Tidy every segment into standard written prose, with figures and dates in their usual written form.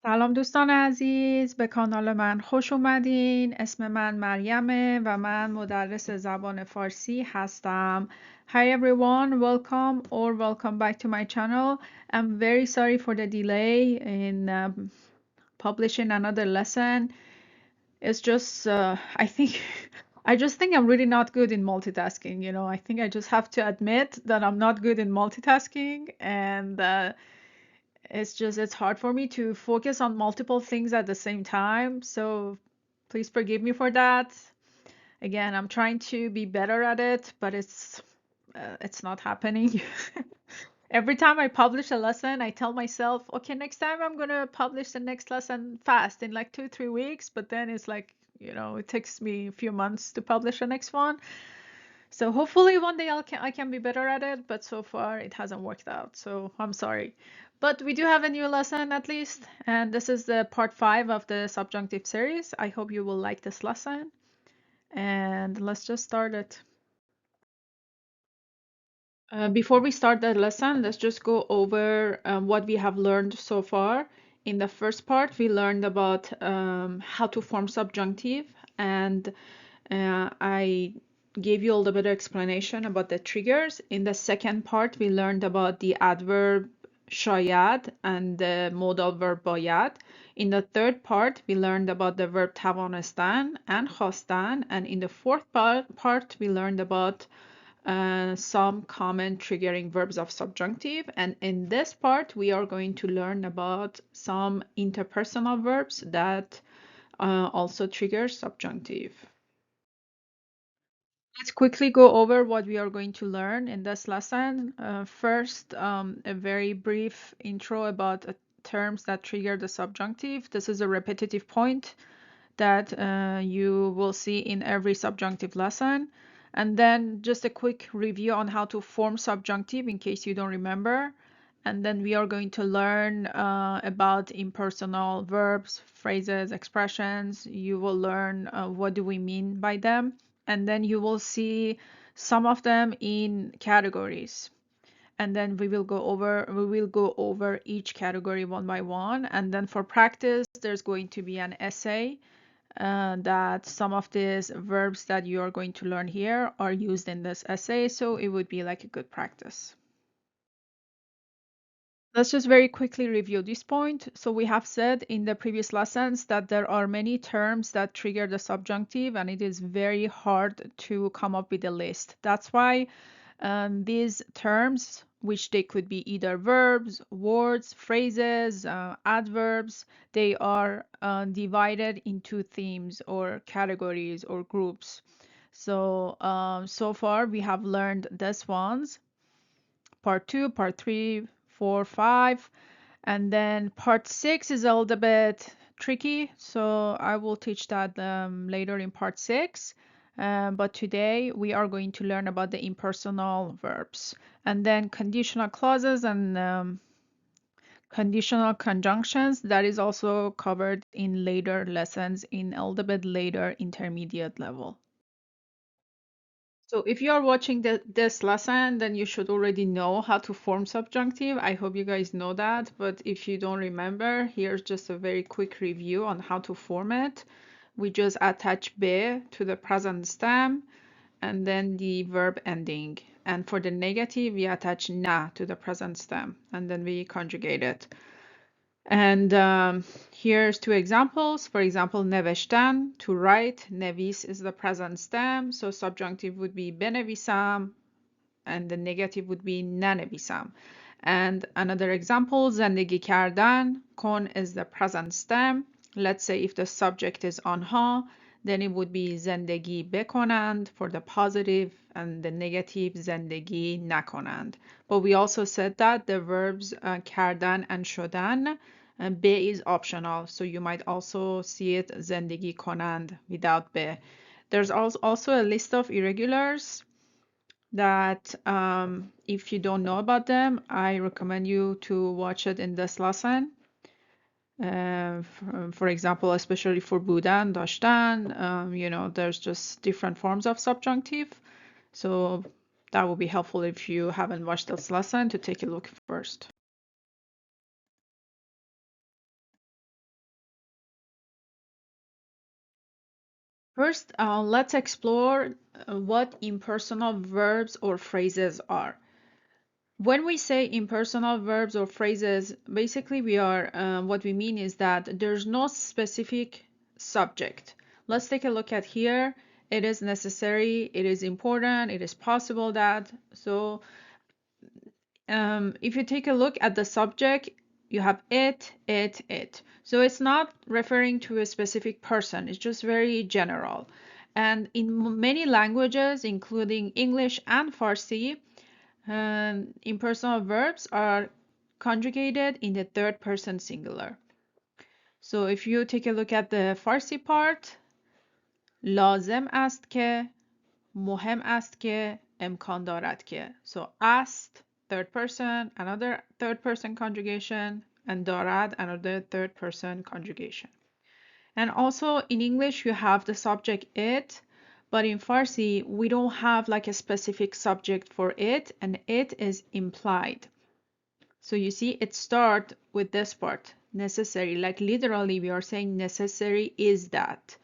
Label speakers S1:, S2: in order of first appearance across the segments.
S1: سلام دوستان عزیز، به کانال من خوش اومدین. اسم من مریمه و من مدرس زبان فارسی هستم. Hi everyone, welcome or welcome back to my channel. I'm very sorry for the delay in publishing another lesson. It's just, I think, I just think I'm really not good in multitasking. I think I just have to admit that I'm not good in multitasking, and it's hard for me to focus on multiple things at the same time. So please forgive me for that. Again, I'm trying to be better at it, but it's not happening. Every time I publish a lesson, I tell myself, okay, next time I'm gonna publish the next lesson fast in like 2, 3 weeks. But then it's like, it takes me a few months to publish the next one. So hopefully one day I can be better at it, but so far it hasn't worked out. So I'm sorry. But we do have a new lesson at least, and this is the part 5 of the subjunctive series. I hope you will like this lesson, and let's just start it. Before we start the lesson, let's just go over what we have learned so far. In the first part, we learned about how to form subjunctive, and I gave you a little bit of explanation about the triggers. In the second part, we learned about the adverb shayad and the modal verb bayad. In the third part, we learned about the verb tavanestan and khastan. And in the fourth part, we learned about some common triggering verbs of subjunctive. And in this part, we are going to learn about some interpersonal verbs that also trigger subjunctive. Let's quickly go over what we are going to learn in this lesson. First, a very brief intro about terms that trigger the subjunctive. This is a repetitive point that you will see in every subjunctive lesson. And then just a quick review on how to form subjunctive in case you don't remember. And then we are going to learn about impersonal verbs, phrases, expressions. You will learn what do we mean by them. And then you will see some of them in categories. And then we will go over each category one by one. And then for practice, there's going to be an essay that some of these verbs that you are going to learn here are used in this essay. So it would be like a good practice. Let's just very quickly review this point. So we have said in the previous lessons that there are many terms that trigger the subjunctive, and it is very hard to come up with a list. That's why these terms, which they could be either verbs, words, phrases, adverbs, they are divided into themes or categories or groups. So so far we have learned this ones. Part 2, part 3, 4, 5, and then part 6 is a little bit tricky, so I will teach that later in part 6. But today we are going to learn about the impersonal verbs, and then conditional clauses and conditional conjunctions. That is also covered in later lessons in a little bit later intermediate level. So if you are watching this lesson, then you should already know how to form subjunctive. I hope you guys know that, but if you don't remember, here's just a very quick review on how to form it. We just attach be to the present stem and then the verb ending. And for the negative, we attach na to the present stem and then we conjugate it. And here's 2 examples. For example, نوشتن, to write. نویس is the present stem, so subjunctive would be بنویسم, and the negative would be ننویسم. And another example, زندگی کردن. کن is the present stem. Let's say if the subject is آنها, then it would be زندگی بکنند for the positive, and the negative زندگی نکنند. But we also said that the verbs کردن and شدن, be is optional, so you might also see it زندگی کنند without be. There's also a list of irregulars that if you don't know about them, I recommend you to watch it in this lesson. For example, especially for بودن, داشتن, there's just different forms of subjunctive. So that would be helpful if you haven't watched this lesson to take a look first. First, let's explore what impersonal verbs or phrases are. When we say impersonal verbs or phrases, basically what we mean is that there's no specific subject. Let's take a look at here. It is necessary, it is important, it is possible that. So if you take a look at the subject, you have it. So it's not referring to a specific person, it's just very general. And in many languages, including English and Farsi, impersonal verbs are conjugated in the third person singular. So if you take a look at the Farsi part, لازم است که، مهم است که، امکان دارد که. So است, third person, another third person conjugation, and دارد, another third person conjugation. And also in English, you have the subject it, but in Farsi, we don't have like a specific subject for it, and it is implied. So you see, it starts with this part, necessary. Like literally, we are saying necessary is that.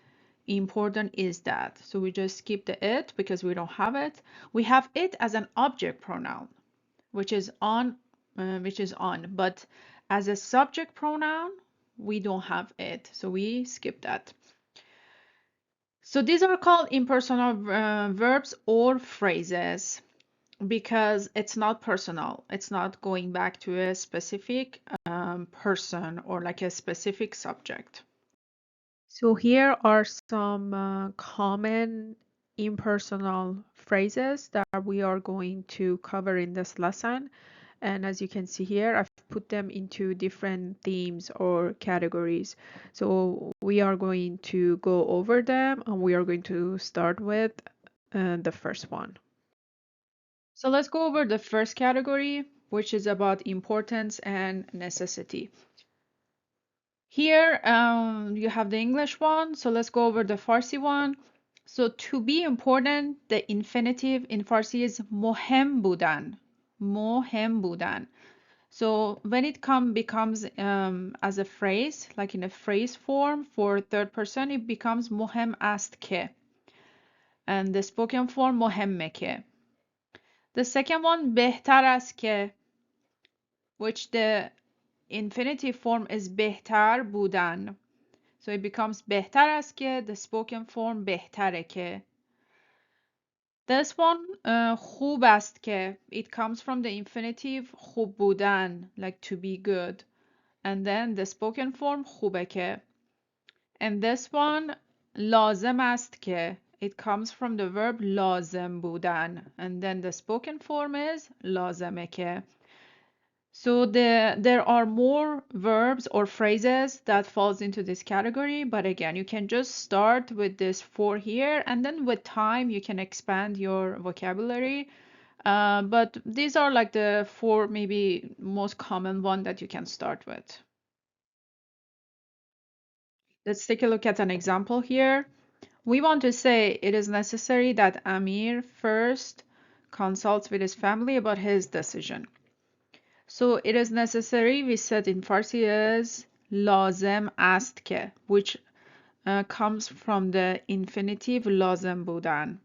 S1: Important is that. So we just skip the it because we don't have it. We have it as an object pronoun, which is on, but as a subject pronoun, we don't have it. So we skip that. So these are called impersonal verbs or phrases because it's not personal. It's not going back to a specific person or like a specific subject. So here are some common impersonal phrases that we are going to cover in this lesson. And as you can see here, I've put them into different themes or categories. So we are going to go over them and we are going to start with the first one. So let's go over the first category, which is about importance and necessity. Here you have the English one, so let's go over the Farsi one. So to be important, the infinitive in Farsi is مهم بودن. مهم بودن. So when it becomes as a phrase, like in a phrase form for third person, it becomes مهم است که. And the spoken form مهمه که. The second one بهتر است که, which the infinitive form is بهتر بودن. So it becomes بهتر است که, the spoken form بهتره که. This one خوب است که, it comes from the infinitive خوب بودن, like to be good. And then the spoken form خوبه که. And this one لازم است که, it comes from the verb لازم بودن. And then the spoken form is لازمه که. So there are more verbs or phrases that falls into this category, but again, you can just start with this 4 here, and then with time you can expand your vocabulary. But these are like the 4 maybe most common one that you can start with. Let's take a look at an example here. We want to say it is necessary that Amir first consults with his family about his decision. So it is necessary, we said in Farsi is لازم است که, which comes from the infinitive لازم بودن.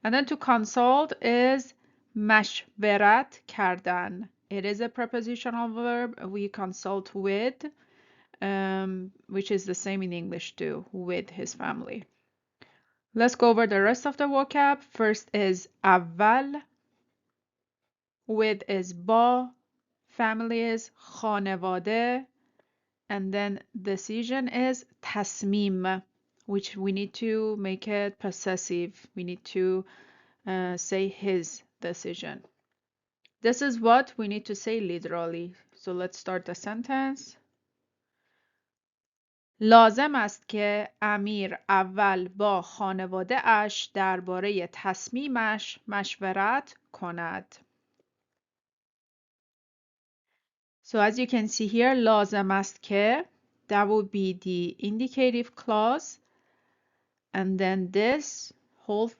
S1: And then to consult is مشورت کردن. It is a prepositional verb. We consult with, which is the same in English too, with his family. Let's go over the rest of the vocab. First is اول, with is با, family is خانواده, and then decision is تصمیم, which we need to make it possessive. We need to say his decision. This is what we need to say literally. So let's start the sentence. لازم است که امیر اول با خانواده اش درباره تصمیمش مشورت کند. So as you can see here, لازم است که, that would be the indicative clause. And then this whole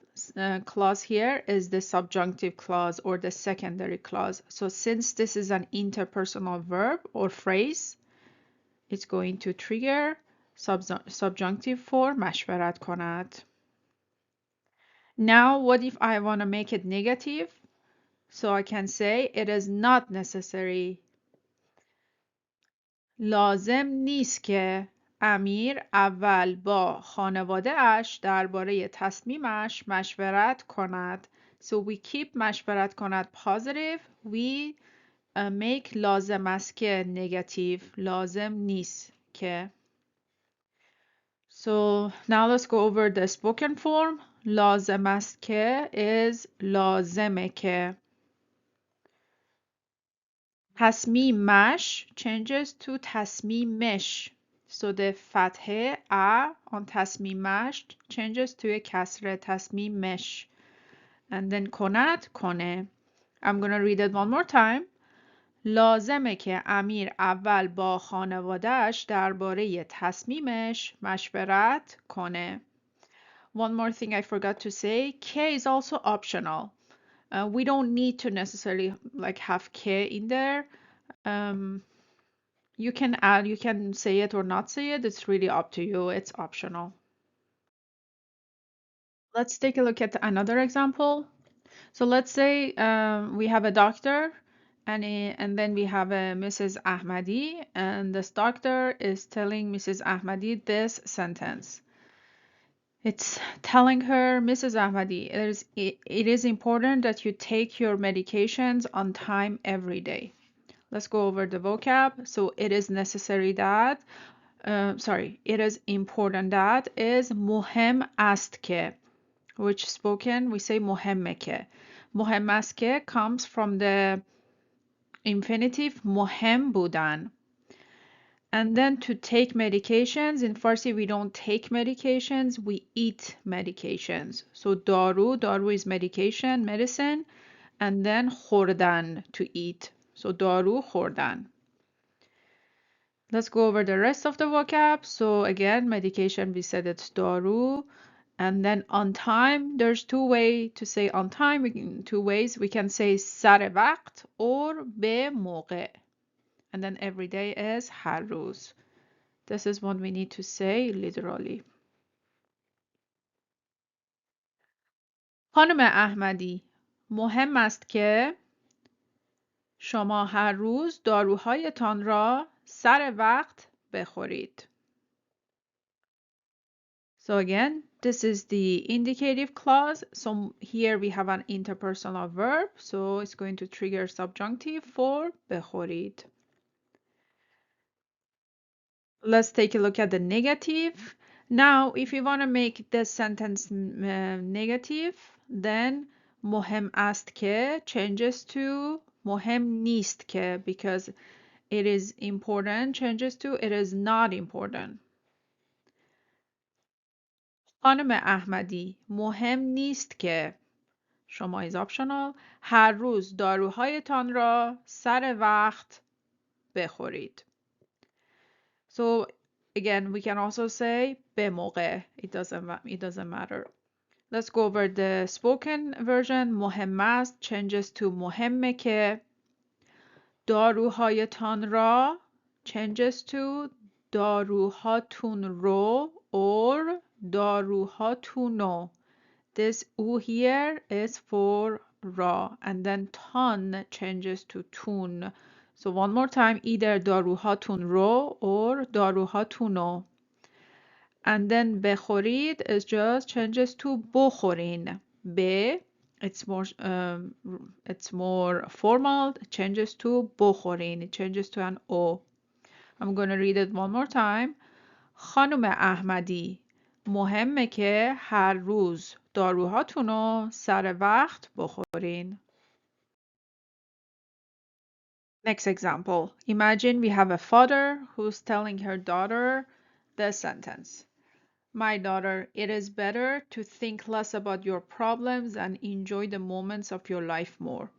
S1: clause here is the subjunctive clause or the secondary clause. So since this is an interpersonal verb or phrase, it's going to trigger subjunctive for مشورت کند. Now, what if I want to make it negative? So I can say it is not necessary. لازم نیست که امیر اول با خانواده اش درباره تصمیمش مشورت کند. So we keep مشورت کند positive. We make لازم است که negative. لازم نیست که. So now let's go over the spoken form. لازم است که is لازمه که. تصمیمش changes to تصمیمش. So the فتحه on تصمیمش changes to a کسره تصمیمش. And then کند کنه. I'm gonna read it one more time. لازمه که امیر اول با خانوادهش درباره تصمیمش مشورت کنه. One more thing I forgot to say, K is also optional. We don't need to necessarily like have K in there. You can add, you can say it or not say it. It's really up to you. It's optional. Let's take a look at another example. So let's say we have a doctor and then we have a Mrs. Ahmadi, and this doctor is telling Mrs. Ahmadi this sentence. It's telling her, Mrs. Ahmadi, it is important that you take your medications on time every day. Let's go over the vocab. So it is necessary that, it is important that is مهم است که, which spoken we say مهمه که. مهم است که comes from the infinitive مهم بودن. And then to take medications, in Farsi we don't take medications, we eat medications. So daru is medication, medicine, and then khordan, to eat. So daru khordan. Let's go over the rest of the vocab. So again, medication, we said it's daru. And then on time, there's two ways to say on time. Two ways. We can say سر وقت or به موقع. And then every day is هر روز. This is what we need to say literally. خانم احمدی، مهم است که شما هر روز داروهایتان را سر وقت بخورید. So again, this is the indicative clause. So here we have an interpersonal verb. So it's going to trigger subjunctive for بخورید. Let's take a look at the negative. Now, if you want to make the sentence negative, then مهم است که changes to مهم نیست که, because it is important changes to it is not important. خانم احمدی، مهم نیست که شما is optional هر روز داروهایتان را سر وقت بخورید. So again, we can also say به موقع. It doesn't matter. Let's go over the spoken version. مهم است changes to مهمه که. داروهایتان را changes to داروهاتون رو or داروهاتونو. This u here is for ra, and then ton changes to tun. So one more time, either داروهاتون رو or داروهاتونو. And then بخورید is just changes to بخورین. به, it's more formal, changes to بخورین. It changes to an o. I'm going to read it one more time. خانم احمدی، مهمه که هر روز داروهاتونو سر وقت بخورین. Next example. Imagine we have a father who's telling her daughter the sentence. My daughter, it is better to think less about your problems and enjoy the moments of your life more.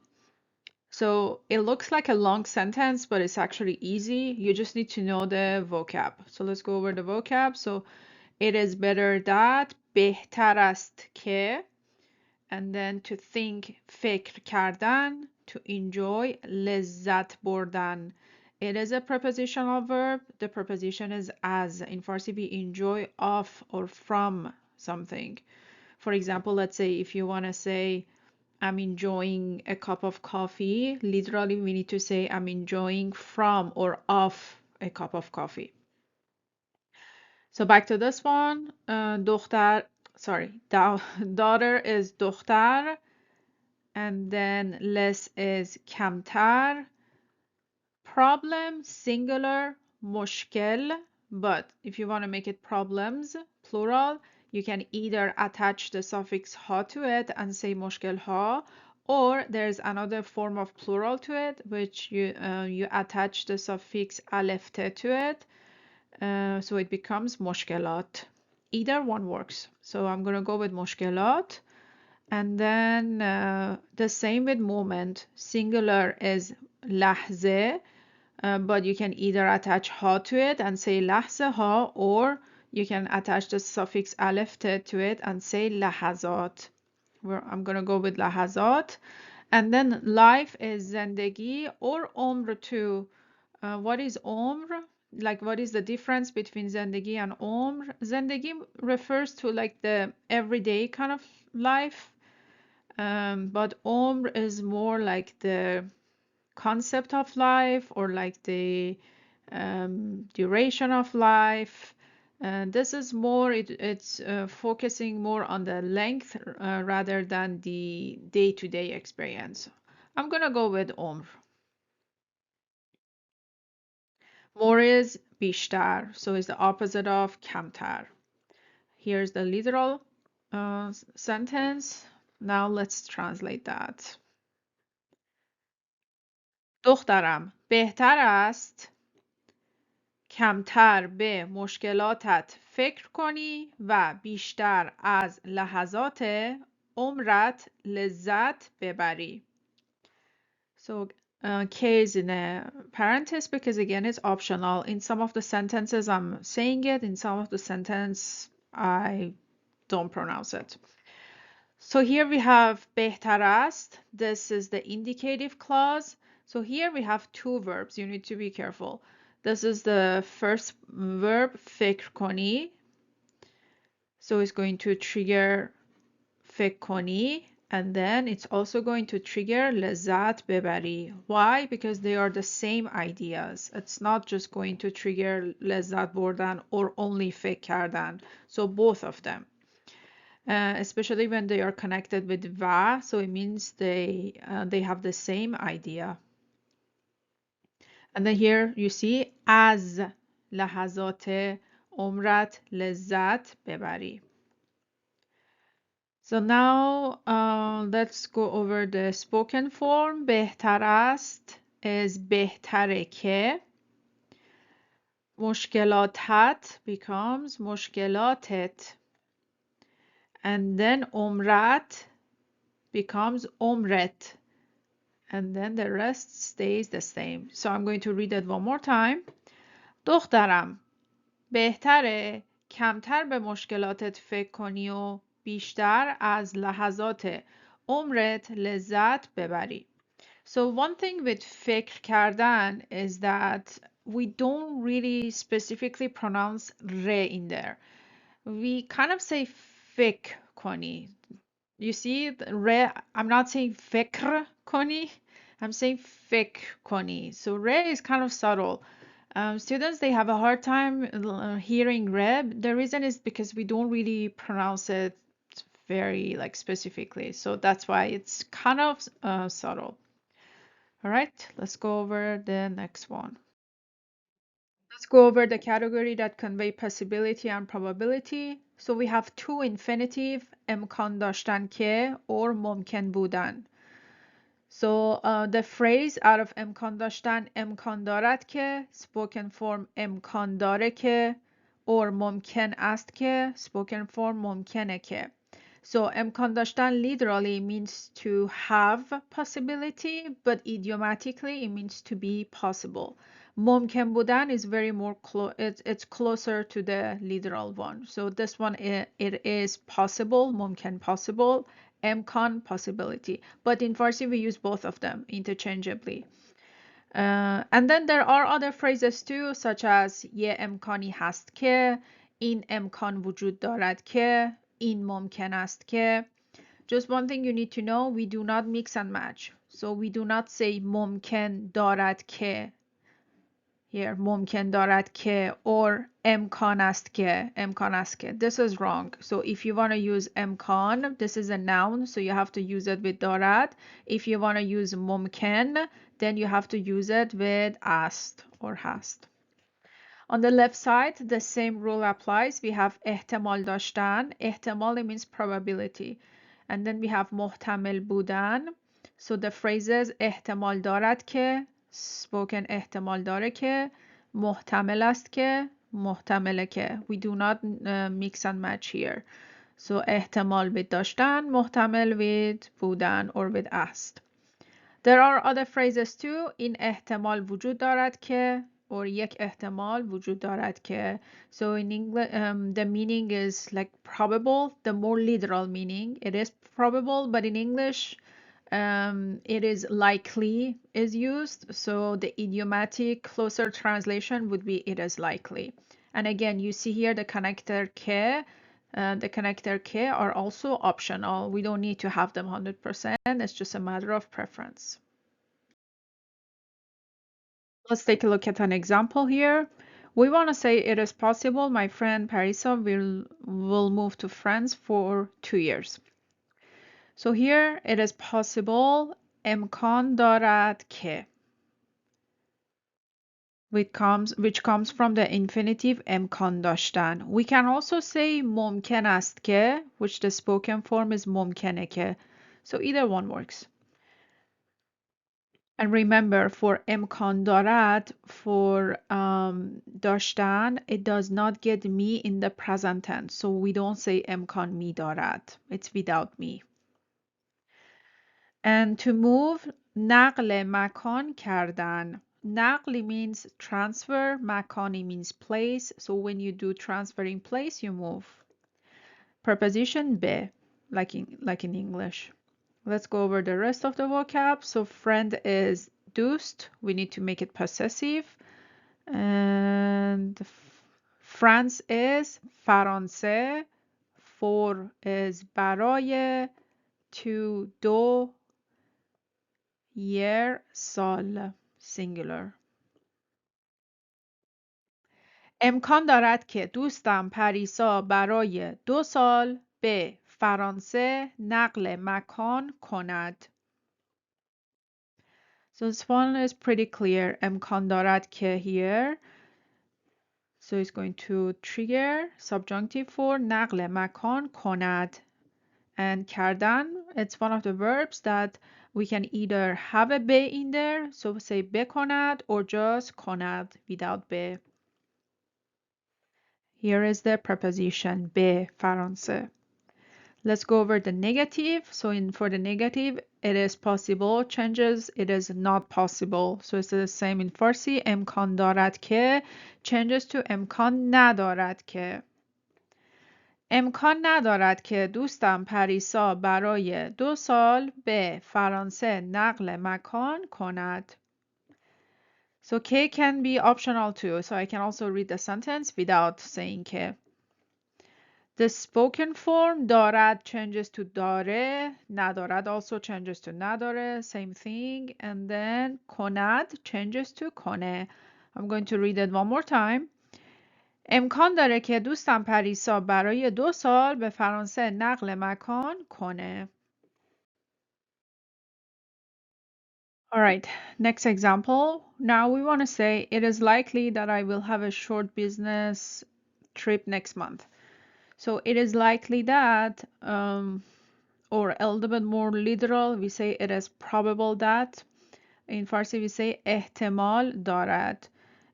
S1: So it looks like a long sentence, but it's actually easy. You just need to know the vocab. So let's go over the vocab. So it is better that بهتر است که, and then to think فکر کردن, to enjoy لذت بردن. It is a prepositional verb. The preposition is as. In Farsi we enjoy of or from something. For example, let's say if you want to say, I'm enjoying a cup of coffee, literally we need to say, I'm enjoying from or of a cup of coffee. So back to this one, daughter is دختر, and then less is کمتر. Problem, singular, مشکل, but if you want to make it problems, plural, you can either attach the suffix ha to it and say مشکل ها, or there's another form of plural to it, which you attach the suffix alefte to it, so it becomes مشکلات. Either one works. So I'm going to go with مشکلات. And then the same with moment. Singular is لحظه, but you can either attach ha to it and say لحظه ها, or you can attach the suffix alefte to it and say لحظات. I'm going to go with لحظات. And then life is زندگی or عمر too. What is عمر? Like, what is the difference between زندگی and عمر? زندگی refers to like the everyday kind of life, but عمر is more like the concept of life, or like the duration of life. This is more, it's focusing more on the length rather than the day-to-day experience. I'm gonna go with عمر. More is بیشتر, so it's the opposite of کمتر. Here's the literal sentence. Now let's translate that. دخترم بهتر است کمتر به مشکلاتت فکر کنی و بیشتر از لحظات عمرت لذت ببری. So case in a parenthesis, because again it's optional. In some of the sentences I'm saying it, in some of the sentence I don't pronounce it. So here we have بهتر است. This is the indicative clause. So here we have two verbs. You need to be careful. This is the first verb, فکر کنی. So it's going to trigger فکر کنی, and then it's also going to trigger لذت ببری. Why? Because they are the same ideas. It's not just going to trigger لذت بردن or only فکر کردن. So both of them. Especially when they are connected with va, so it means they have the same idea. And then here you see از لحظات عمرت لذت ببری. So now let's go over the spoken form. بهتر است is بهتره که. مشکلاتت becomes مشکلاتت. And then عمرت becomes عمرت. And then the rest stays the same. So I'm going to read it one more time. دخترم بهتره کمتر به مشکلاتت فکر کنی و بیشتر از لحظات عمرت لذت ببری. So one thing with فکر کردن is that we don't really specifically pronounce re in there. We kind of say فکر کنی. You see, re, I'm not saying فکر کنی, I'm saying فکر کنی. So re is kind of subtle. Students, they have a hard time hearing re. The reason is because we don't really pronounce it very like specifically. So that's why it's kind of subtle. All right, let's go over the next one. Let's go over the category that convey possibility and probability. So we have two infinitive, امکان داشتن که or ممکن بودن. So the phrase out of امکان داشتن امکان دارد که, spoken form امکان داره که, or ممکن است که, spoken form ممکنه که. So امکان داشتن literally means to have possibility, but idiomatically it means to be possible. ممکن بودن is very more it's closer to the literal one. So this one it is possible, ممکن possible, امکان possibility. But in Farsi we use both of them interchangeably. And then there are other phrases too, such as یه امکانی هست که, این امکان وجود دارد که, این ممکن است که. Just one thing you need to know, we do not mix and match. So we do not say ممکن دارد که here ممکن دارد که or امکان است که امکان است که. This is wrong. So if you want to use امکان, this is a noun, so you have to use it with دارد. If you want to use ممکن, then you have to use it with است or هست. On the left side, the same rule applies. We have احتمال داشتن. احتمال means probability. And then we have محتمل بودن. So the phrases احتمال دارد که spoken احتمال داره که محتمل است که محتمله که. We do not mix and match here. So احتمال with داشتن محتمل with بودن or with است. There are other phrases too. این احتمال وجود دارد که or یک احتمال وجود دارد که. So in English, the meaning is like probable, the more literal meaning. It is probable, but in English, it is likely is used. So the idiomatic closer translation would be it is likely. And again, you see here the connector que. The connector que are also optional. We don't need to have them 100%. It's just a matter of preference. Let's take a look at an example here. We want to say it is possible my friend Parisa will move to France for 2 years. So here it is possible امکان دارد که which comes from the infinitive امکان داشتن. We can also say ممکن است که which the spoken form is ممکنه که. So either one works. And remember, for امکان دارد, for داشتن, it does not get me in the present tense. So we don't say امکان می دارد. It's without me. And to move, نقل مکان کردن. نقل means transfer, مکانی means place. So when you do transferring place, you move. Preposition به, like in English. Let's go over the rest of the vocab. So friend is دوست. We need to make it possessive. And France is فرانسه. For is برای. To دو. Year سال singular. امکان دارد که دوستم پریسا برای 2 سال به فرانسه نقل مکان کند. So this one is pretty clear. امکان دارد که here. So it's going to trigger subjunctive for نقل مکان کند. And کردن, it's one of the verbs that we can either have a be in there, so say بکند, or just کند without be. Here is the preposition به فرانسه. Let's go over the negative. So for the negative, it is possible changes, it is not possible. So it's the same in Farsi. امکان دارد که changes to امکان ندارد که. امکان ندارد که دوستم پریسا برای 2 سال به فرانسه نقل مکان کند. So که can be optional too. So I can also read the sentence without saying که. The spoken form دارد changes to داره. ندارد also changes to نداره. Same thing. And then کند changes to کنه. I'm going to read it one more time. امکان داره که دوستم پریسا برای 2 سال به فرانسه نقل مکان کنه. Alright, next example. Now we want to say it is likely that I will have a short business trip next month. So it is likely that, or a little bit more literal, we say it is probable that. In Farsi we say احتمال دارد.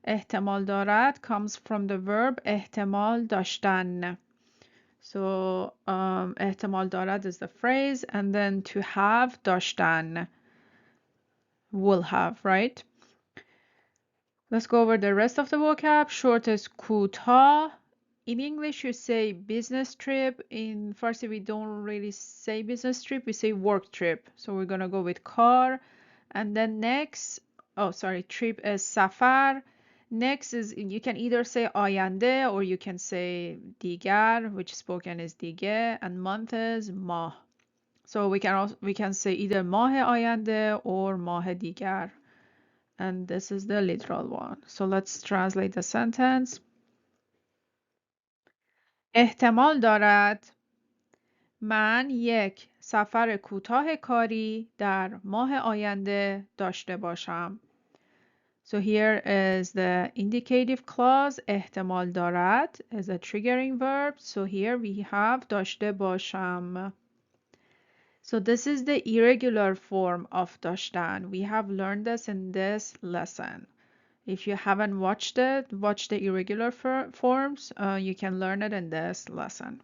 S1: احتمال دارد comes from the verb احتمال داشتن. So احتمال دارد is the phrase, and then to have داشتن. Will have, right? Let's go over the rest of the vocab. Short is کوتاه. In English, you say business trip. In Farsi, we don't really say business trip. We say work trip. So we're going to go with کار. And then next, trip is سفر. Next is you can either say آینده or you can say دیگر, which spoken is دیگه, and month is ماه. So we can say either ماه آینده or ماه دیگر. And this is the literal one. So let's translate the sentence. احتمال دارد من یک سفر کوتاه کاری در ماه آینده داشته باشم. So here is the indicative clause. احتمال دارد is a triggering verb. So here we have داشته باشم. So this is the irregular form of داشتن. We have learned this in this lesson. If you haven't watched it, watch the irregular forms. You can learn it in this lesson.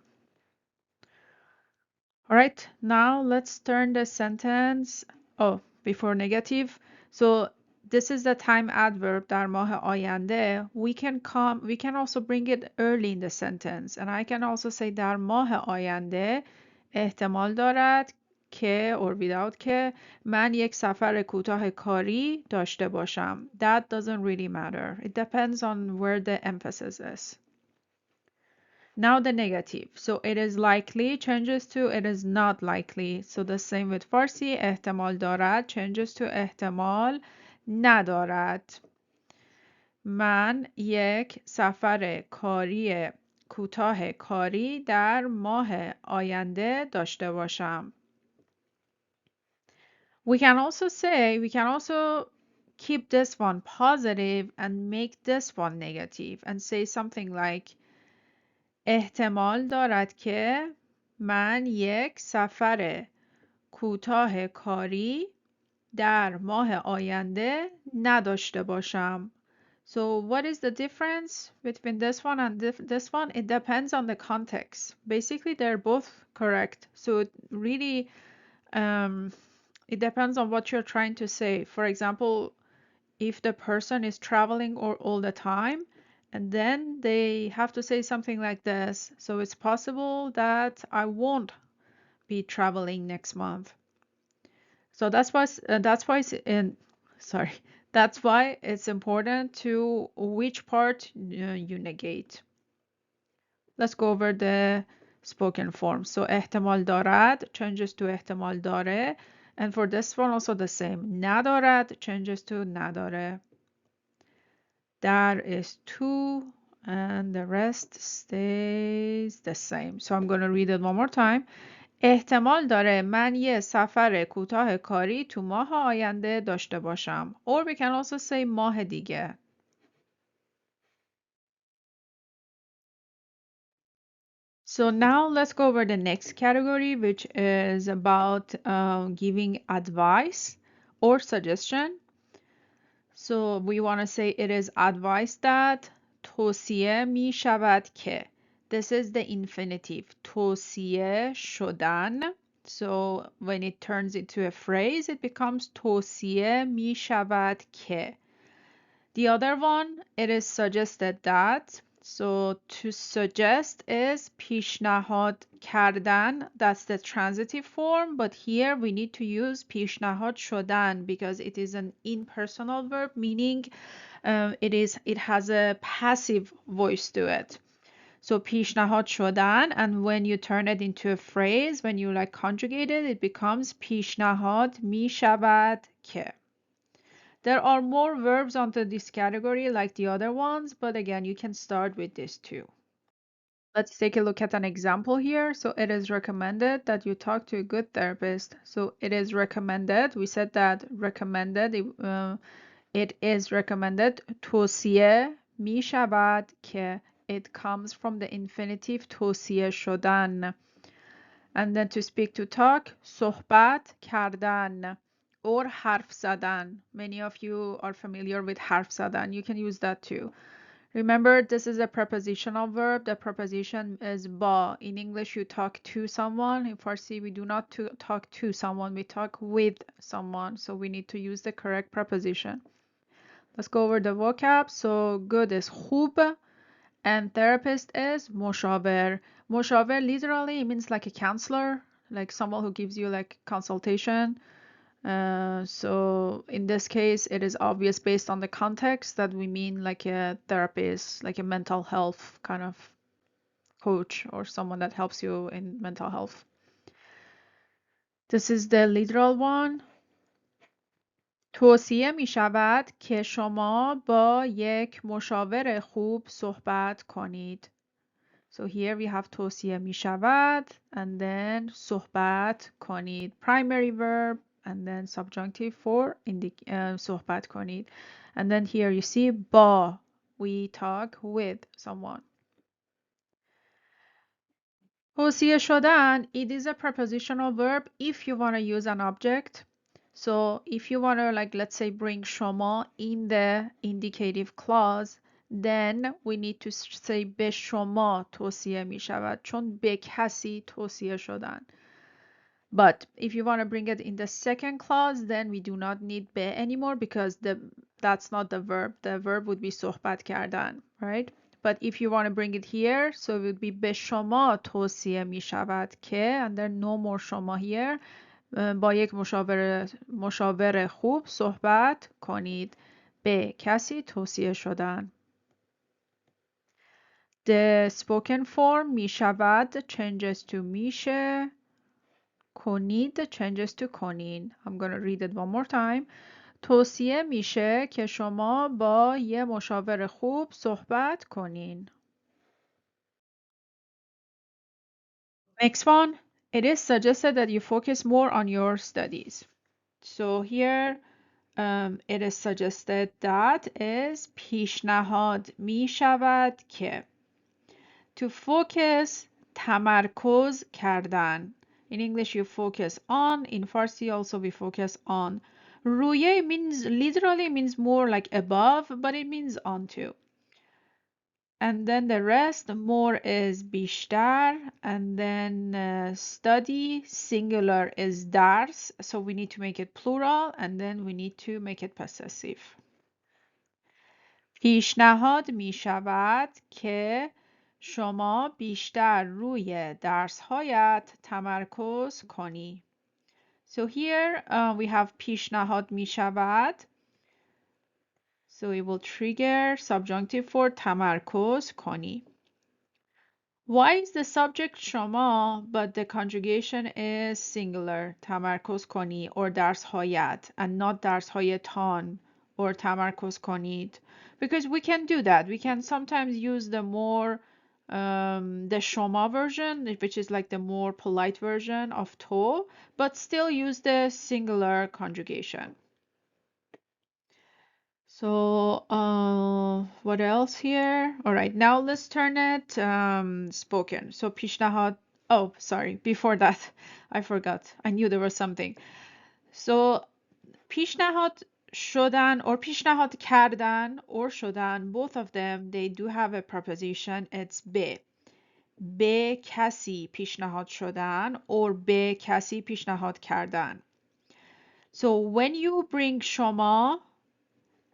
S1: All right, now let's turn the sentence. Oh, before negative. So this is the time adverb در ماه آینده. We can also bring it early in the sentence. And I can also say در ماه آینده احتمال دارد که or without که من یک سفر کوتاه کاری داشته باشم. That doesn't really matter. It depends on where the emphasis is. Now the negative. So it is likely changes to it is not likely. So the same with Farsi. احتمال دارد changes to احتمال ندارد. من یک سفر کاری کوتاه کاری در ماه آینده داشته باشم. We can also keep this one positive and make this one negative and say something like احتمال دارد که من یک سفر کوتاه کاری در ماه آینده نداشته باشم. So what is the difference between this one and this one? It depends on the context. Basically, they're both correct. So it really it depends on what you're trying to say. For example, if the person is traveling all the time, and then they have to say something like this. So it's possible that I won't be traveling next month. So that's why it's important to which part you negate. Let's go over the spoken form. So احتمال دارد changes to احتمال داره. And for this one also the same. ندارد changes to نداره. There is two and the rest stays the same. So I'm going to read it one more time. احتمال داره من یه سفر کوتاه کاری تو ماه آینده داشته باشم. Or we can also say ماه دیگه. So now let's go over the next category, which is about giving advice or suggestion. So we want to say it is advised that توصیه می شود که. This is the infinitive. توصیه شدن. So when it turns into a phrase, it becomes توصیه می شود که. The other one, it is suggested that. So to suggest is پیشنهاد کردن. That's the transitive form. But here we need to use پیشنهاد شدن because it is an impersonal verb, meaning it has a passive voice to it. So پیشنهاد شدن, and when you turn it into a phrase, when you like conjugate it, it becomes پیشنهاد می شود که. There are more verbs under this category like the other ones, but again, you can start with this too. Let's take a look at an example here. So it is recommended that you talk to a good therapist. So it is recommended. We said that recommended. It is recommended. توصیه می شود که. It comes from the infinitive توصیه شدن. And then to speak, to talk, صحبت کردن. Or حرف زدن. Many of you are familiar with حرف زدن. You can use that too. Remember, this is a prepositional verb. The preposition is با. In English, you talk to someone. In Farsi, we do not talk to someone. We talk with someone. So we need to use the correct preposition. Let's go over the vocab. So good is خوب. And therapist is مشاور. مشاور literally means like a counselor, like someone who gives you like consultation. So in this case, it is obvious based on the context that we mean like a therapist, like a mental health kind of coach or someone that helps you in mental health. This is the literal one. توصیه می شود که شما با یک مشاور خوب صحبت کنید. So here we have توصیه می شود and then صحبت کنید. Primary verb and then subjunctive for صحبت کنید. And then here you see با, we talk with someone. توصیه شدن, it is a prepositional verb if you want to use an object. So if you want to, like, let's say bring شما in the indicative clause, then we need to say به شما توصیه می شود چون به کسی توصیه شدن. But if you want to bring it in the second clause, then we do not need به anymore because that's not the verb. The verb would be صحبت کردن, right? But if you want to bring it here, so it would be به شما توصیه می شود که, and then no more شما here. با یک مشاور خوب صحبت کنید. به کسی توصیه شدن. The spoken form می شود changes to میشه. کنید changes to کنین. I'm going to read it one more time. توصیه میشه که شما با یه مشاور خوب صحبت کنین. Next one. It is suggested that you focus more on your studies. So here it is suggested that is پیشنهاد می شود که to focus تمرکز کردن. In English you focus on, in Farsi also we focus on. روی means literally means more like above, but it means on too. And then the rest, more is بیشتر, and then study, singular is dars, so we need to make it plural, and then we need to make it possessive. پیشنهاد می شود که شما بیشتر روی درس‌هایت تمرکز کنی. So here we have پیشنهاد می شود. So it will trigger subjunctive for تمرکز کنی. Why is the subject شما but the conjugation is singular تمرکز کنی or درس‌هایت and not درس‌هایتان or تمرکز کنید? Because we can do that. We can sometimes use the more the شما version, which is like the more polite version of to, but still use the singular conjugation. So what else here? All right, now let's turn it spoken. So پیشنهاد, oh, sorry, before that, I forgot. I knew there was something. So پیشنهاد شدن or پیشنهاد کردن or شدن, both of them, they do have a preposition. It's به. به کسی پیشنهاد شدن or به کسی پیشنهاد کردن. So when you bring شما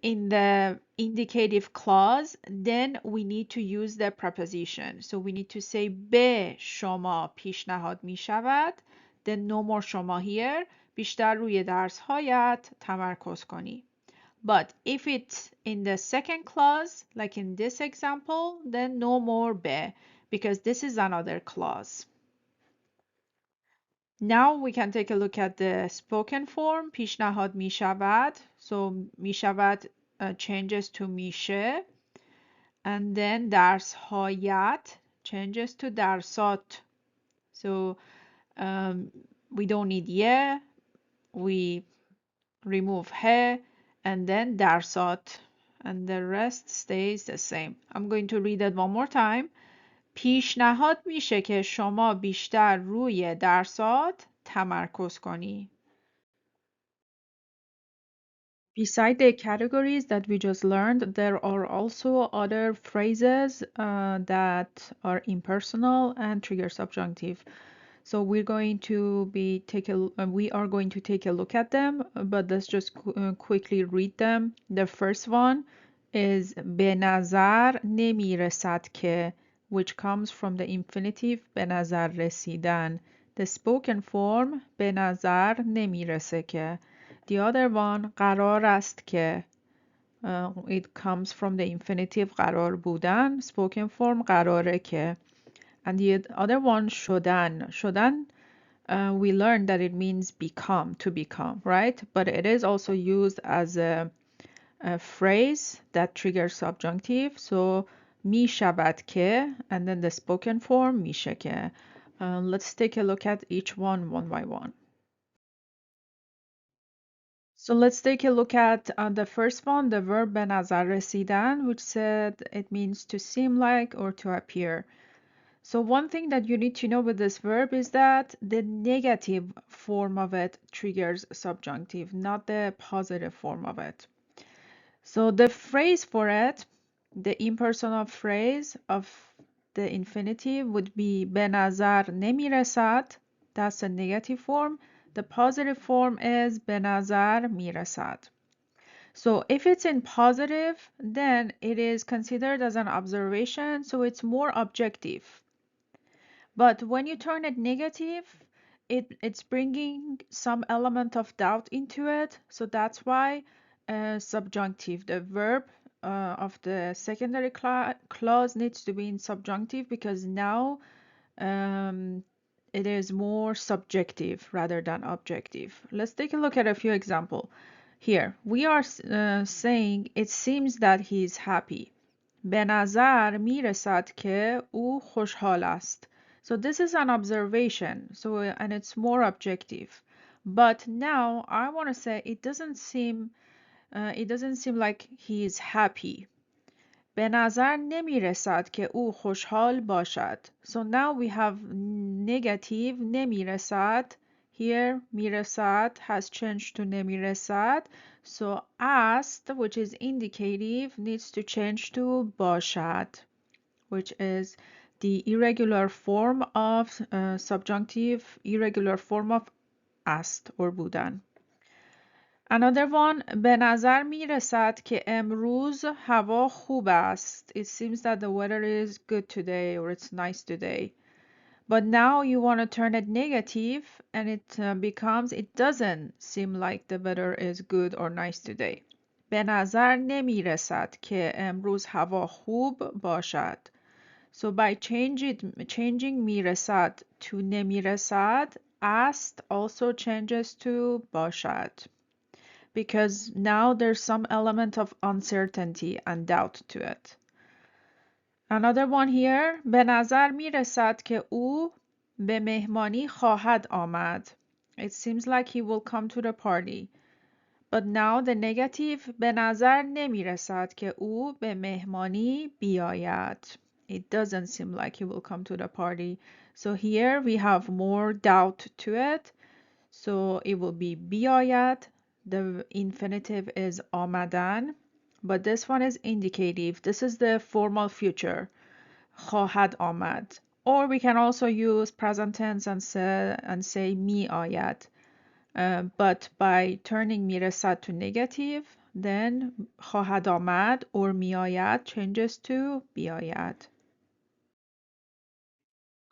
S1: in the indicative clause, then we need to use the preposition. So we need to say به شما پیشنهاد می شود. Then no more شما here. بیشتر روی درس‌هایت تمرکز کنی. But if it's in the second clause, like in this example, then no more به, because this is another clause. Now we can take a look at the spoken form. پیشنهاد می شود. So می شود changes to میشه. And then درس‌هایت changes to درسات. So we don't need یه. We remove he. And then درسات. And the rest stays the same. I'm going to read it one more time. پیشنهاد میشه که شما بیشتر روی درسات تمرکز کنی. Beside the categories that we just learned, there are also other phrases that are impersonal and trigger subjunctive. So we are going to take a look at them, but let's just quickly read them. The first one is به نظر نمی رسد که, which comes from the infinitive به نظر رسیدن. The spoken form به نظر نمی رسه که. The other one قرار است که it comes from the infinitive قرار بودن, spoken form قراره که. And the other one شدن. شدن we learned that it means become, to become, right? But it is also used as a phrase that triggers subjunctive. So می شود که, and then the spoken form میشه که. Let's take a look at each one by one. So let's take a look at the first one, the verb به نظر رسیدن, which said it means to seem like or to appear. So one thing that you need to know with this verb is that the negative form of it triggers subjunctive, not the positive form of it. So the phrase for it, the impersonal phrase of the infinitive would be به نظر نمی رسد. That's the negative form. The positive form is به نظر می رسد. So if it's in positive, then it is considered as an observation, so it's more objective. But when you turn it negative, it's bringing some element of doubt into it. So that's why subjunctive, the verb of the secondary clause needs to be in subjunctive, because now it is more subjective rather than objective. Let's take a look at a few examples. Here, we are saying it seems that he is happy. به نظر می رسد که او خوشحال است. So this is an observation, and it's more objective. But now I want to say it doesn't seem like he is happy. به نظر نمی رسد که او خوشحال باشد. So now we have negative نمی رسد. Here می رسد has changed to نمی رسد. So است, which is indicative, needs to change to باشد, which is the irregular form of subjunctive, irregular form of است or بودن. Another one, به نظر می رسد که امروز هوا خوب است. It seems that the weather is good today, or it's nice today. But now you want to turn it negative, and it becomes, it doesn't seem like the weather is good or nice today. به نظر نمی رسد که امروز هوا خوب باشد. So by changing می رسد to نمی رسد, است also changes to باشد, because now there's some element of uncertainty and doubt to it. Another one here, به نظر می رسد که او به مهمانی خواهد آمد. It seems like he will come to the party. But now the negative, به نظر نمی رسد که او به مهمانی بیاید. It doesn't seem like he will come to the party. So here we have more doubt to it. So it will be بیاید. The infinitive is آمدن, but this one is indicative. This is the formal future. خواهد آمد. Or we can also use present tense and say می آید. But by turning می رسد to negative, then خواهد آمد or می آید changes to بیاید.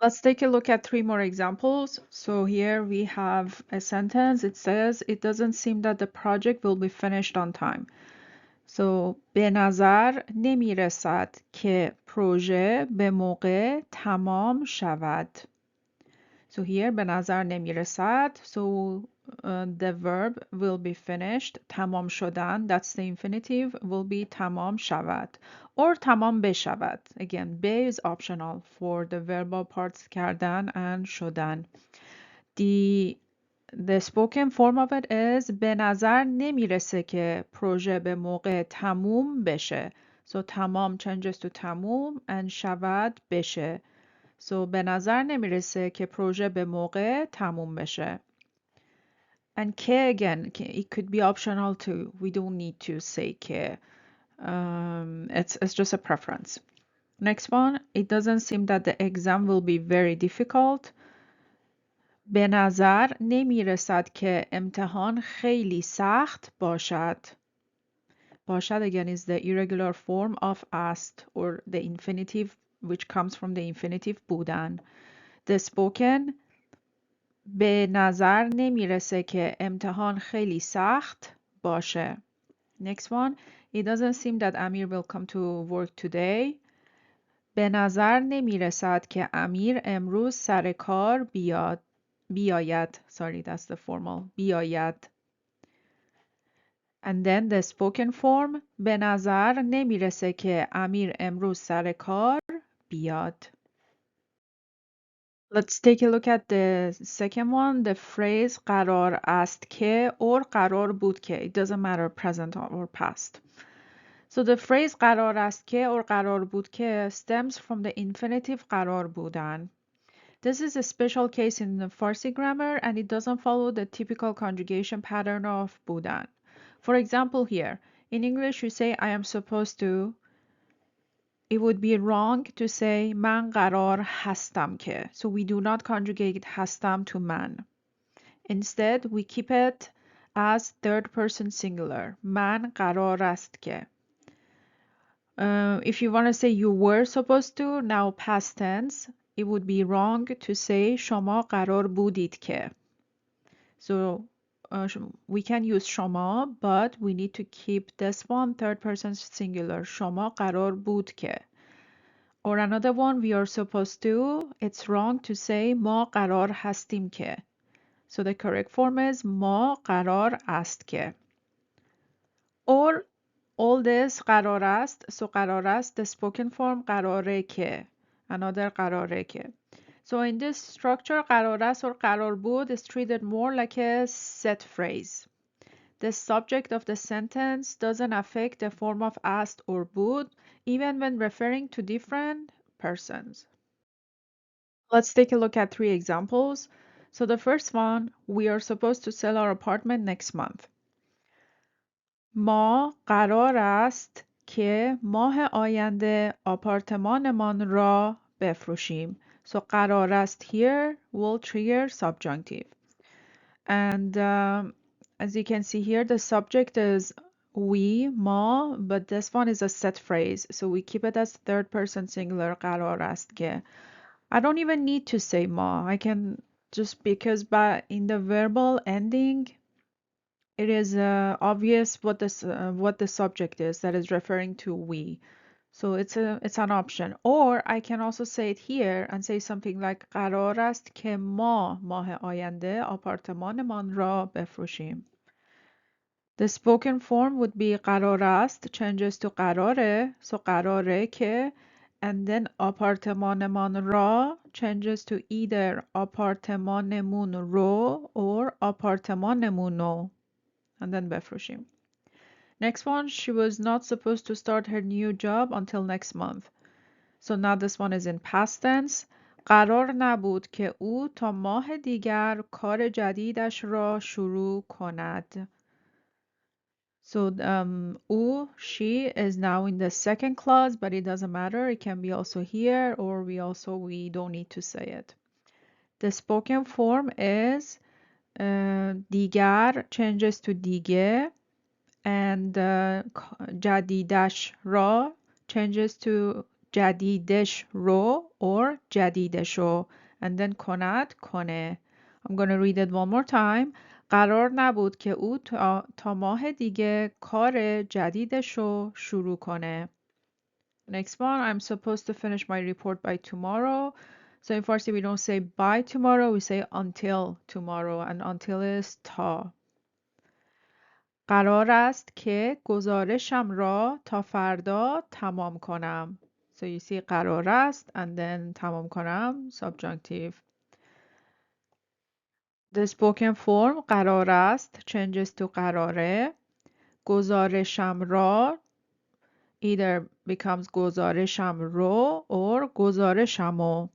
S1: Let's take a look at 3 more examples. So here we have a sentence. It says, it doesn't seem that the project will be finished on time. So به نظر نمی رسد که پروژه به موقع تمام شود. So here به نظر نمی رسد. So the verb will be finished. تمام شدن, that's the infinitive, will be تمام شود. Or تمام بشود. Again, be is optional for the verbal parts کردن and شدن. The spoken form of it is به نظر نمیرسه که پروژه به موقع تموم بشه. So تمام changes to تموم and شود بشه. So به نظر نمیرسه که پروژه به موقع تموم بشه. And که again, it could be optional too. We don't need to say که. It's just a preference. Next one, it doesn't seem that the exam will be very difficult. به نظر نمی رسد که امتحان خیلی سخت باشد. باشد again is the irregular form of است or the infinitive which comes from the infinitive بودن. The spoken به نظر نمیرسه که امتحان خیلی سخت باشه. Next one. It doesn't seem that Amir will come to work today. به نظر نمیرسد که امیر امروز سر کار بیاید. Sorry, that's the formal. بیاید. And then the spoken form. به نظر نمیرسه که امیر امروز سر کار بیاد. Let's take a look at the second one. The phrase قرار است که or قرار بود که. It doesn't matter present or past. So the phrase قرار است که or قرار بود که stems from the infinitive قرار بودن. This is a special case in the Farsi grammar and it doesn't follow the typical conjugation pattern of بودن. For example here, in English you say I am supposed to. It would be wrong to say من قرار هستم که. So we do not conjugate هستم to من. Instead, we keep it as third person singular. من قرار است که. If you want to say you were supposed to, now past tense, it would be wrong to say شما قرار بودید که. So we can use شما, but we need to keep this one third person singular. شما قرار بود که. Or another one, we are supposed to, it's wrong to say ما قرار هستیم که. So the correct form is ما قرار است که. Or all this قرار است, so قرار است, the spoken form قراره که. Another قراره که. So in this structure, قرار است or قرار بود is treated more like a set phrase. The subject of the sentence doesn't affect the form of asked or بود, even when referring to different persons. Let's take a look at 3 examples. So the first one, we are supposed to sell our apartment next month. ما قرار است که ماه آینده آپارتمانمان را بفروشیم. So قرار است here will trigger subjunctive. And as you can see here, the subject is we, ما, but this one is a set phrase. So we keep it as third person singular قرار است که. I don't even need to say ma. I can just because in the verbal ending, it is obvious what the subject is that is referring to we. So it's an option. Or I can also say it here and say something like قرار است که ما ماه آینده آپارتمانمان را بفروشیم. The spoken form would be قرار است changes to قراره, so قراره که, and then آپارتمانمان را changes to either آپارتمانمون رو or آپارتمانمونو, and then بفروشیم. Next one, she was not supposed to start her new job until next month. So now this one is in past tense. قرار نبود که او تا ماه دیگر کار جدیدش را شروع کند. So she is now in the second clause, but it doesn't matter. It can be also here, or we don't need to say it. The spoken form is دیگر changes to دیگه, and جدیدش را changes to جدیدش رو or جدیدشو, and then کند کنه. I'm going to read it one more time. قرار نبود که او تا ماه دیگه کار جدیدشو شروع کنه. Next one, I'm supposed to finish my report by tomorrow. So in Farsi we don't say by tomorrow, we say until tomorrow, and until is تا. قرار است که گزارشم را تا فردا تمام کنم. So you see قرار است and then تمام کنم, subjunctive. The spoken form قرار است changes to قراره. گزارشم را either becomes گزارشم رو or گزارشمو,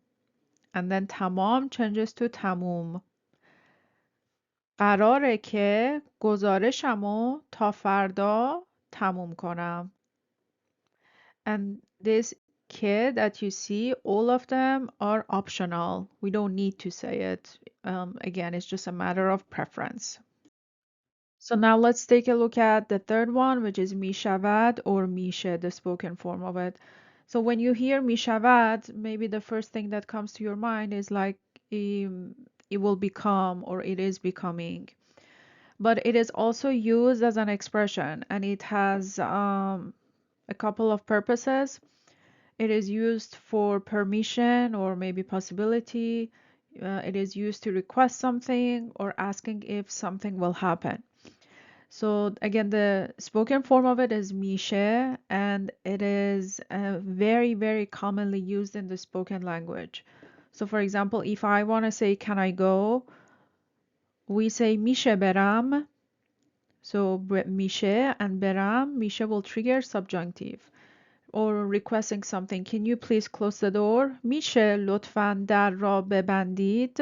S1: and then تمام changes to تموم. قراره که گزارشمو تا فردا تموم کنم. And this که that you see, all of them are optional. We don't need to say it. Again, it's just a matter of preference. So now let's take a look at the third one, which is میشود or میشه, the spoken form of it. So when you hear میشود, maybe the first thing that comes to your mind is like it will become or it is becoming. But it is also used as an expression, and it has a couple of purposes. It is used for permission or maybe possibility. It is used to request something or asking if something will happen. So again, the spoken form of it is میشه, and it is very, very commonly used in the spoken language. So for example, if I want to say, can I go? We say میشه برم. So میشه and برم, میشه will trigger subjunctive. Or requesting something, can you please close the door? میشه لطفاً در را ببندید.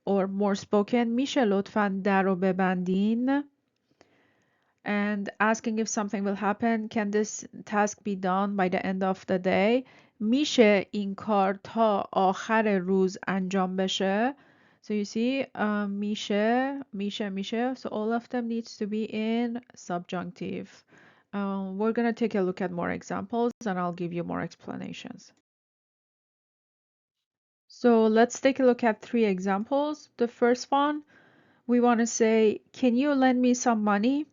S1: Or more spoken, میشه لطفاً در رو ببندین. And asking if something will happen, can this task be done by the end of the day? میشه این کار تا آخر روز انجام بشه. So you see, میشه. So all of them needs to be in subjunctive. We're going to take a look at more examples and I'll give you more explanations. So let's take a look at 3 examples. The first one, we want to say, can you lend me some money?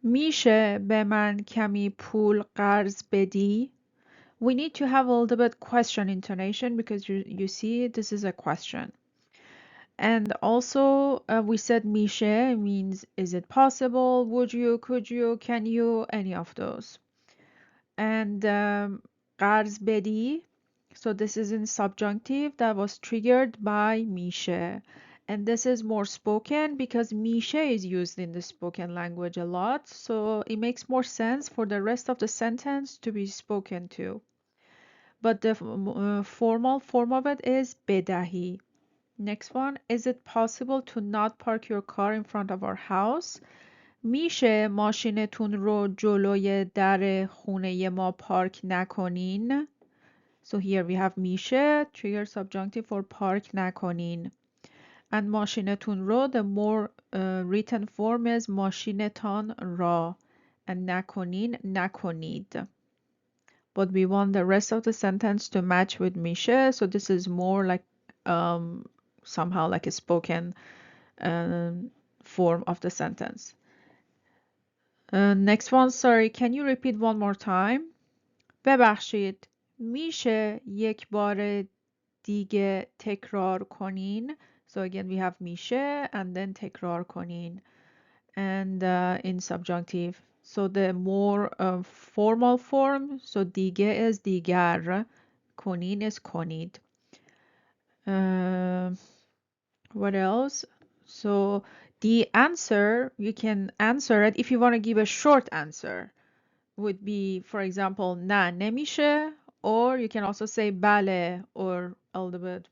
S1: میشه به من کمی پول قرض بدی؟ We need to have a little bit question intonation because you see this is a question. And also we said میشه means is it possible, would you, could you, can you, any of those. And قرض بدی, so this is in subjunctive that was triggered by میشه. And this is more spoken because میشه is used in the spoken language a lot, so it makes more sense for the rest of the sentence to be spoken to. But the formal form of it is بدهی. Next one, is it possible to not park your car in front of our house? میشه ماشینتون رو جلوی در خونه ما پارک نکنین؟ So here we have میشه, trigger subjunctive for park نکنین. And ماشینتون رو, the more written form is ماشینتان را. And نکنین, نکنید. But we want the rest of the sentence to match with میشه, so this is more like somehow like a spoken form of the sentence. Next one, sorry, can you repeat one more time? ببخشید، میشه یک بار دیگه تکرار کنین? So again we have میشه and then تکرار کنین. And in subjunctive. So the more formal form, so دیگه is دیگر, کنین is کنید. What else? So the answer, you can answer it if you want to give a short answer. Would be, for example, نه نمیشه, or you can also say بله, or a little bit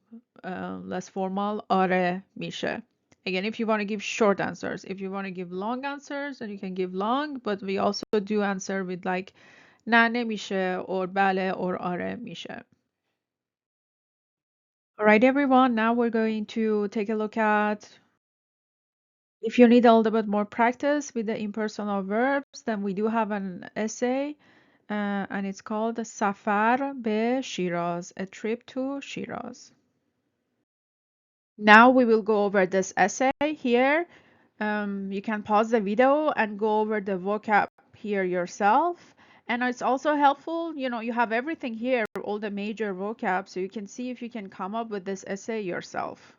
S1: less formal, آره میشه. Again, if you want to give short answers. If you want to give long answers, then you can give long, but we also do answer with like نه نمیشه, or بله, or آره میشه. All right, everyone, now we're going to take a look at, if you need a little bit more practice with the impersonal verbs, then we do have an essay, and it's called سفر به شیراز, a trip to Shiraz. Now we will go over this essay here. You can pause the video and go over the vocab here yourself. And it's also helpful, you have everything here, all the major vocab, so you can see if you can come up with this essay yourself.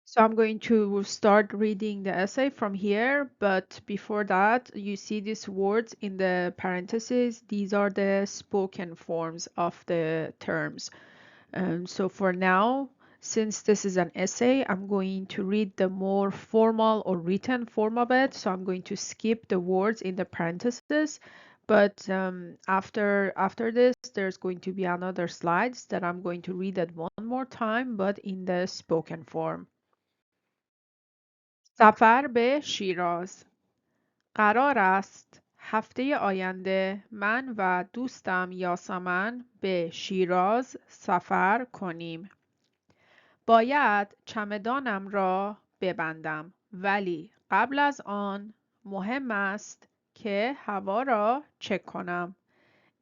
S1: So I'm going to start reading the essay from here, but before that, you see these words in the parentheses. These are the spoken forms of the terms. So for now, since this is an essay, I'm going to read the more formal or written form of it. So I'm going to skip the words in the parentheses. But after this, there's going to be another slides that I'm going to read it one more time, but in the spoken form. سفر به شیراز. قرار است هفته آینده من و دوستم یاسمن به شیراز سفر کنیم. باید چمدانم را ببندم، ولی قبل از آن مهم است که هوا را چک کنم.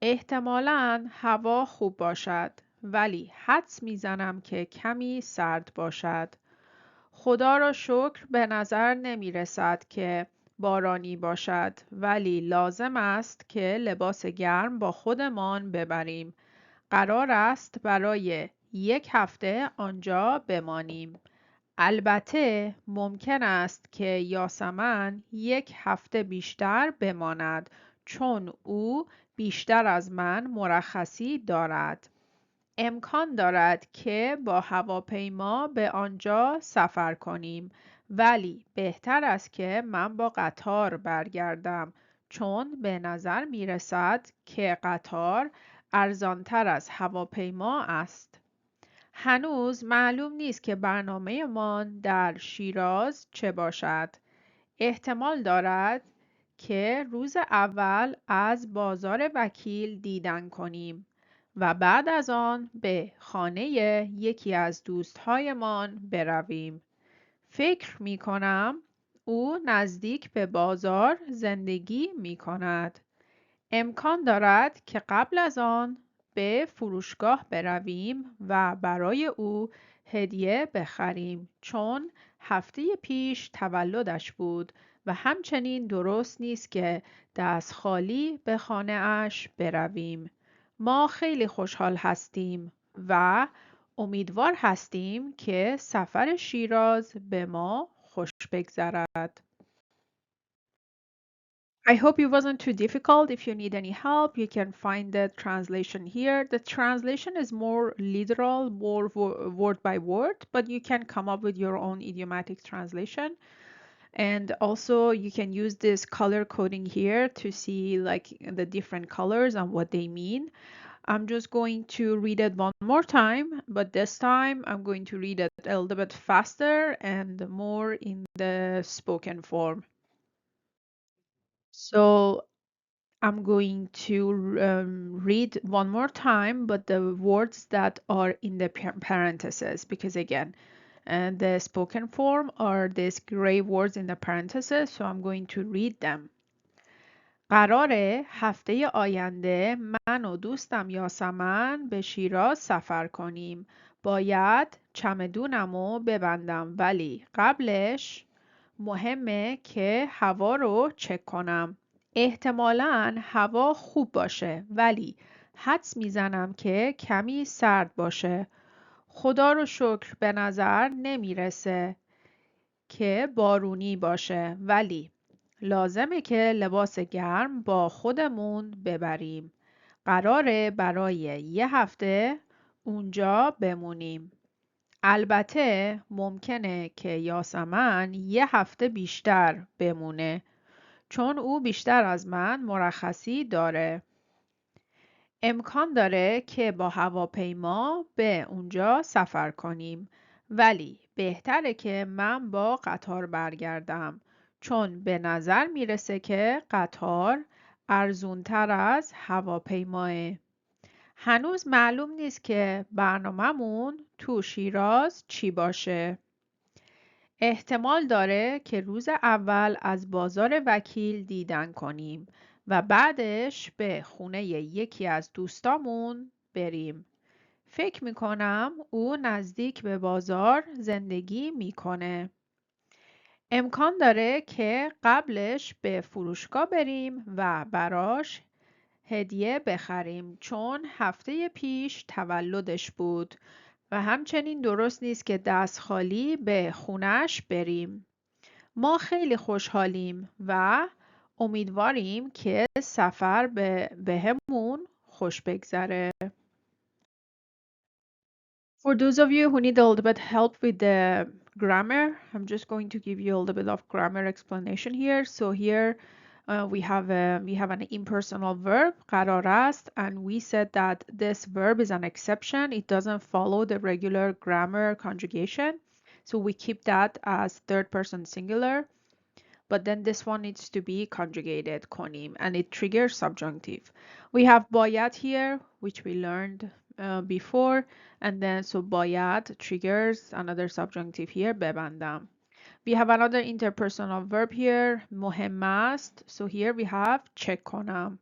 S1: احتمالاً هوا خوب باشد ولی حدس میزنم که کمی سرد باشد. خدا را شکر به نظر نمی رسد که بارانی باشد ولی لازم است که لباس گرم با خودمان ببریم. قرار است برای 1 هفته آنجا بمانیم. البته ممکن است که یاسمن 1 هفته بیشتر بماند چون او بیشتر از من مرخصی دارد. امکان دارد که با هواپیما به آنجا سفر کنیم ولی بهتر است که من با قطار برگردم چون به نظر می رسد که قطار ارزانتر از هواپیما است. هنوز معلوم نیست که برنامه‌مان در شیراز چه باشد. احتمال دارد که روز اول از بازار وکیل دیدن کنیم و بعد از آن به خانه یکی از دوستهایمان برویم. فکر می کنم او نزدیک به بازار زندگی می کند. امکان دارد که قبل از آن به فروشگاه برویم و برای او هدیه بخریم چون هفته پیش تولدش بود و همچنین درست نیست که دست خالی به خانه اش برویم. ما خیلی خوشحال هستیم و امیدوار هستیم که سفر شیراز به ما خوش بگذرد. I hope it wasn't too difficult. If you need any help, you can find the translation here. The translation is more literal, more word by word, but you can come up with your own idiomatic translation. And also you can use this color coding here to see like the different colors and what they mean. I'm just going to read it one more time, but this time I'm going to read it a little bit faster and more in the spoken form. So I'm going to read one more time, but the words that are in the parentheses, because again, the spoken form are these gray words in the parentheses, so I'm going to read them. قراره هفته آینده من و دوستم یاسمن به شیراز سفر کنیم. باید چمدونمو ببندم ولی قبلش مهمه که هوا رو چک کنم. احتمالاً هوا خوب باشه ولی حدس میزنم که کمی سرد باشه. خدا رو شکر به نظر نمیرسه که بارونی باشه ولی لازمه که لباس گرم با خودمون ببریم. قراره برای 1 هفته اونجا بمونیم. البته ممکنه که یاسمن 1 هفته بیشتر بمونه چون او بیشتر از من مرخصی داره. امکان داره که با هواپیما به اونجا سفر کنیم ولی بهتره که من با قطار برگردم چون به نظر میرسه که قطار ارزونتر از هواپیماه. هنوز معلوم نیست که برنامه‌مون تو شیراز چی باشه. احتمال داره که روز اول از بازار وکیل دیدن کنیم و بعدش به خونه یکی از دوستامون بریم. فکر میکنم او نزدیک به بازار زندگی میکنه. امکان داره که قبلش به فروشگاه بریم و براش هدیه بخریم چون هفته پیش تولدش بود و همچنین درست نیست که دست خالی به خونش بریم. ما خیلی خوشحالیم و امیدواریم که سفر بهمون خوش بگذره. For those of you who need a little bit help with the grammar, I'm just going to give you a little bit of grammar explanation here. So here we have an impersonal verb, قرار است, and we said that this verb is an exception. It doesn't follow the regular grammar conjugation. So we keep that as third person singular. But then this one needs to be conjugated, کنیم, and it triggers subjunctive. We have باید here, which we learned before, and then so باید triggers another subjunctive here, ببندم. We have another interpersonal verb here, مهم است. So here we have check کنم.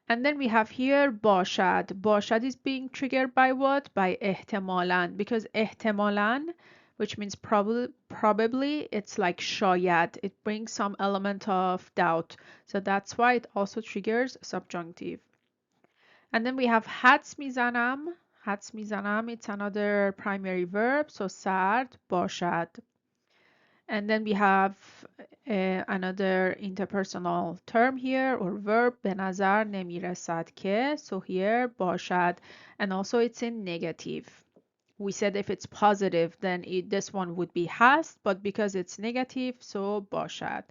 S1: And then we have here باشد. باشد is being triggered by what? By احتمالاً, because احتمالاً, which means probably, it's like شاید. It brings some element of doubt. So that's why it also triggers subjunctive. And then we have حدس میزنم. حدس میزنم, it's another primary verb. So سرد باشد. And then we have another interpersonal term here, or verb, به نظر نمیرسد که. So here باشد, and also it's in negative. We said if it's positive, then this one would be هست, but because it's negative, so باشد.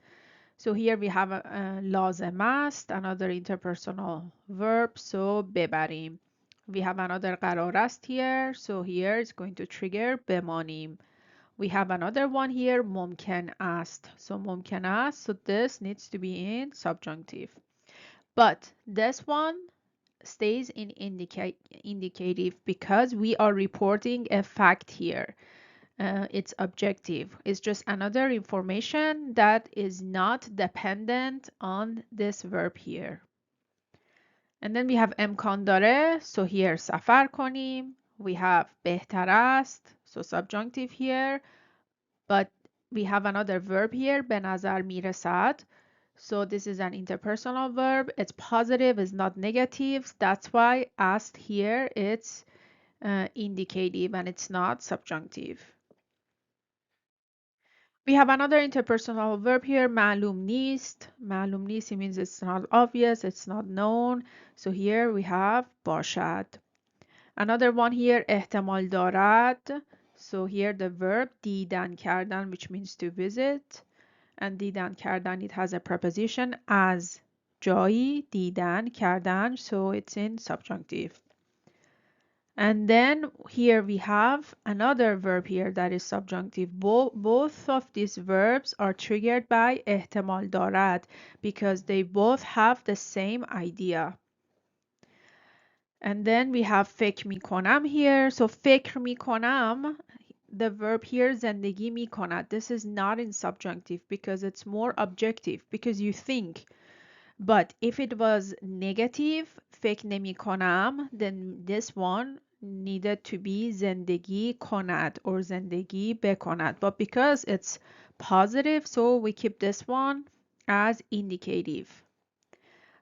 S1: So here we have لازم است, another interpersonal verb, so ببریم. We have another قرار است here, so here it's going to trigger بمانیم. We have another one here, ممکن است. So ممکن است, so this needs to be in subjunctive. But this one stays in indicative because we are reporting a fact here. It's objective. It's just another information that is not dependent on this verb here. And then we have امکان داره, so here سفر کنیم. We have بهتر است, so subjunctive here. But we have another verb here, به نظر میرسد. So this is an interpersonal verb. It's positive, it's not negative. That's why asked here, it's indicative and it's not subjunctive. We have another interpersonal verb here, معلوم نیست. معلوم نیست, it means it's not obvious, it's not known. So here we have باشد. Another one here, احتمال دارد. So here the verb دیدن کردن, which means to visit. And دیدن کردن, it has a preposition as جایی دیدن کردن, so it's in subjunctive. And then here we have another verb here that is subjunctive. Both of these verbs are triggered by احتمال دارد because they both have the same idea. And then we have فکر میکنم here. So فکر میکنم, the verb here زندگی میکند. This is not in subjunctive because it's more objective because you think. But if it was negative, فکر نمیکنم, then this one needed to be زندگی کند or زندگی بکند. But because it's positive, so we keep this one as indicative.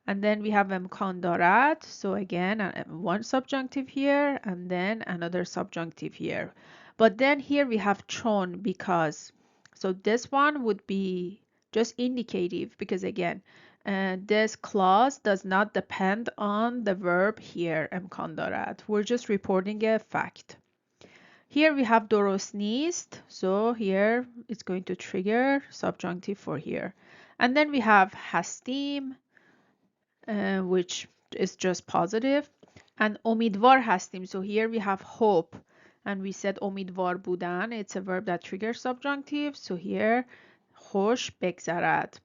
S1: And then we have امکان دارد. So again, one subjunctive here and then another subjunctive here. But then here we have چون, because. So this one would be just indicative because again, this clause does not depend on the verb here, امکان دارد. We're just reporting a fact. Here we have درست نیست. So here it's going to trigger subjunctive for here. And then we have هستیم, which is just positive. And امیدوار هستیم. So here we have hope. And we said امیدوار بودن. It's a verb that triggers subjunctive. So here خوش بگذرد.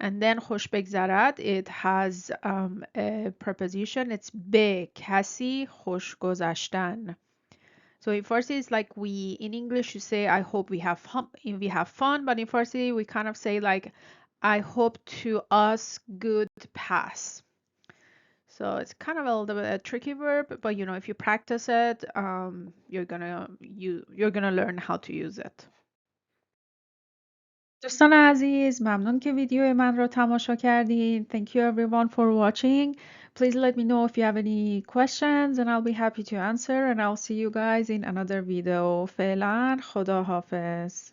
S1: And then خوش بگذرد, it has a preposition. It's به کسی خوش گذشتن. So in Farsi, it's like in English, you say, I hope we have fun. But in Farsi, we kind of say like, I hope to us good pass. So it's kind of a little bit a tricky verb, but if you practice it, you're gonna learn how to use it. دوستان عزیز، ممنون که ویدیو من رو تماشا کردین. Thank you everyone for watching. Please let me know if you have any questions and I'll be happy to answer, and I'll see you guys in another video. فعلا خدا حافظ.